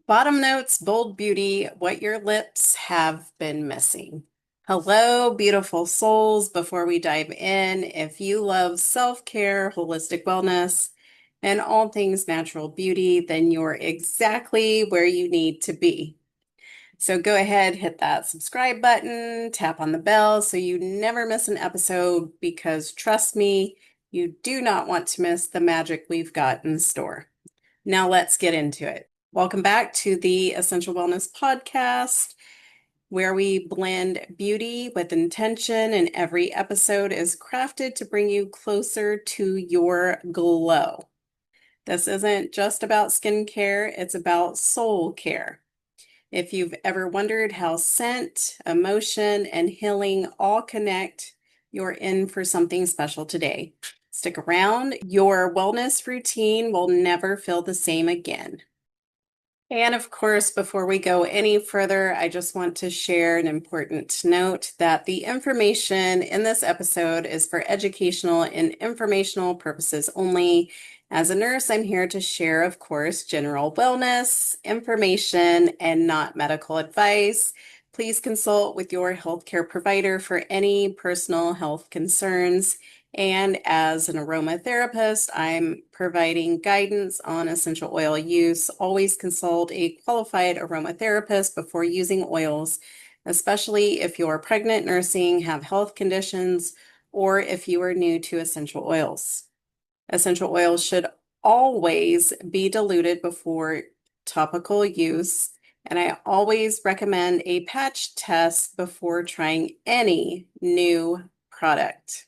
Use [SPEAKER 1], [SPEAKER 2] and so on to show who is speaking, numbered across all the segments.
[SPEAKER 1] Bottom notes, bold beauty, what your lips have been missing. Hello, beautiful souls. Before we dive in, if you love self-care, holistic wellness, and all things natural beauty, then you're exactly where you need to be. So go ahead, hit that subscribe button, tap on the bell so you never miss an episode because trust me, you do not want to miss the magic we've got in store. Now let's get into it. Welcome back to the Essential Wellness Podcast, where we blend beauty with intention, and every episode is crafted to bring you closer to your glow. This isn't just about skincare, it's about soul care. If you've ever wondered how scent, emotion, and healing all connect, you're in for something special today. Stick around, your wellness routine will never feel the same again. And of course, before we go any further, I just want to share an important note that the information in this episode is for educational and informational purposes only. As a nurse, I'm here to share, of course, general wellness information and not medical advice. Please consult with your healthcare provider for any personal health concerns. And as an aromatherapist, I'm providing guidance on essential oil use. Always consult a qualified aromatherapist before using oils, especially if you're pregnant, nursing, have health conditions, or if you are new to essential oils. Essential oils should always be diluted before topical use, and I always recommend a patch test before trying any new product.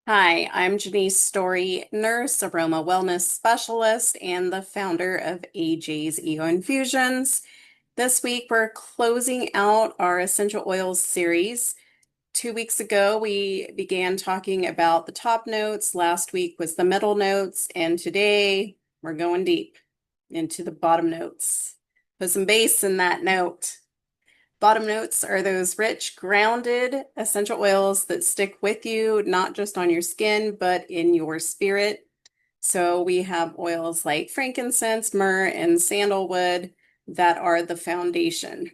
[SPEAKER 1] Hi, I'm Janice Story, nurse, aroma wellness specialist, and the founder of AJ's Infusions. This week, we're closing out our essential oils series. 2 weeks ago, we began talking about the top notes. Last week was the middle notes, and today we're going deep into the bottom notes. Put some bass in that note. Bottom notes are those rich, grounded essential oils that stick with you, not just on your skin, but in your spirit. So we have oils like frankincense, myrrh, and sandalwood that are the foundation,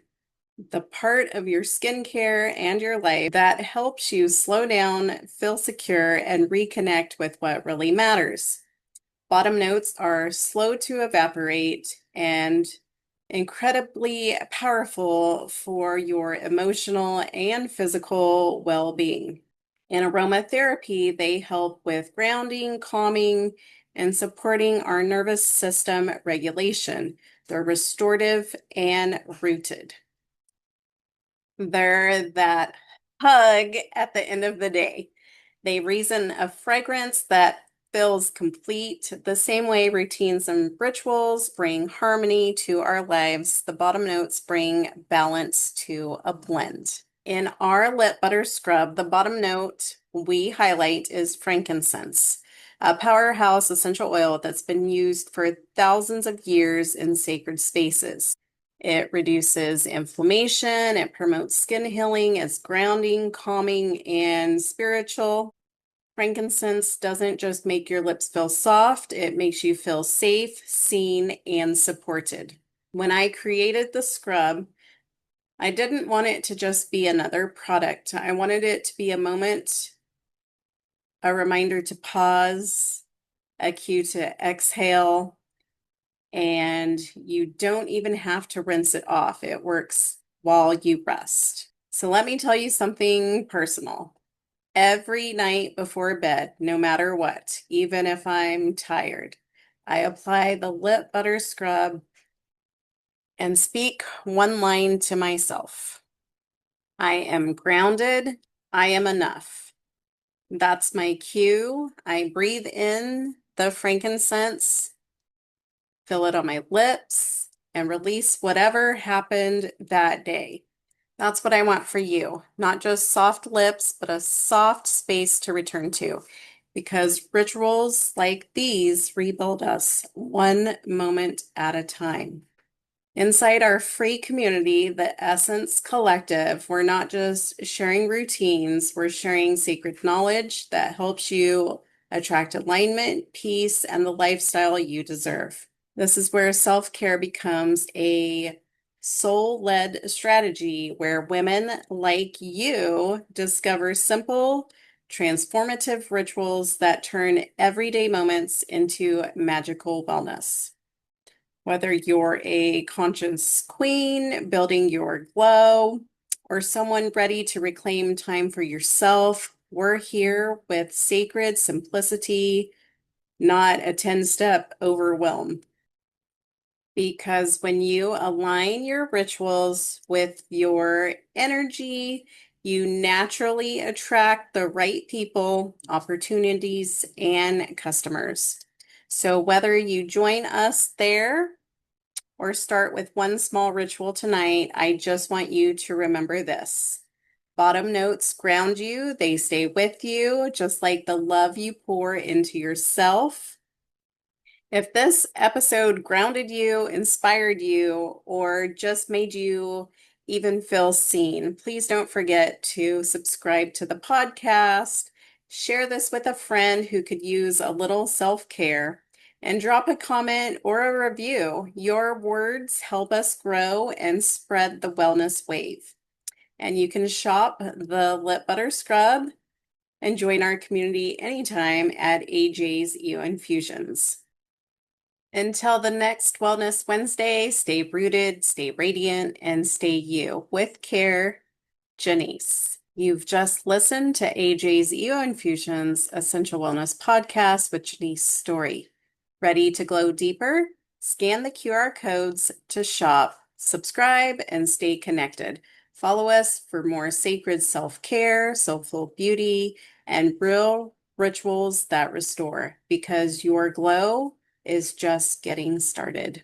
[SPEAKER 1] the part of your skincare and your life that helps you slow down, feel secure, and reconnect with what really matters. Bottom notes are slow to evaporate and incredibly powerful for your emotional and physical well-being. In aromatherapy, they help with grounding, calming, and supporting our nervous system regulation. They're restorative and rooted. They're that hug at the end of the day. They reason a fragrance that feels complete. The same way routines and rituals bring harmony to our lives, the bottom notes bring balance to a blend. In our lip butter scrub, the bottom note we highlight is frankincense, a powerhouse essential oil that's been used for thousands of years in sacred spaces. It reduces inflammation, it promotes skin healing, it's grounding, calming, and spiritual. Frankincense doesn't just make your lips feel soft, it makes you feel safe, seen, and supported. When I created the scrub, I didn't want it to just be another product. I wanted it to be a moment, a reminder to pause, a cue to exhale, and you don't even have to rinse it off. It works while you rest. So let me tell you something personal. Every night before bed, no matter what, even if I'm tired, I apply the lip butter scrub and speak one line to myself. I am grounded. I am enough. That's my cue. I breathe in the frankincense, fill it on my lips, and release whatever happened that day. That's what I want for you. Not just soft lips, but a soft space to return to. Because rituals like these rebuild us one moment at a time. Inside our free community, the Essence Collective, we're not just sharing routines, we're sharing sacred knowledge that helps you attract alignment, peace, and the lifestyle you deserve. This is where self-care becomes a soul-led strategy where women like you discover simple, transformative rituals that turn everyday moments into magical wellness. Whether you're a conscious queen building your glow or someone ready to reclaim time for yourself, we're here with sacred simplicity, not a 10-step overwhelm. Because when you align your rituals with your energy, you naturally attract the right people, opportunities, and customers. So whether you join us there or start with one small ritual tonight, I just want you to remember this. Bottom notes ground you, they stay with you, just like the love you pour into yourself. If this episode grounded you, inspired you, or just made you even feel seen, please don't forget to subscribe to the podcast, share this with a friend who could use a little self-care, and drop a comment or a review. Your words help us grow and spread the wellness wave. And you can shop the Lip Butter Scrub and join our community anytime at AJ's Infusions. Until the next Wellness Wednesday, stay rooted, stay radiant, and stay you. With care, Janice. You've just listened to AJ's EO Infusions Essential Wellness Podcast with Janice Story. Ready to glow deeper? Scan the QR codes to shop, subscribe, and stay connected. Follow us for more sacred self-care, soulful beauty, and real rituals that restore, because your glow is just getting started.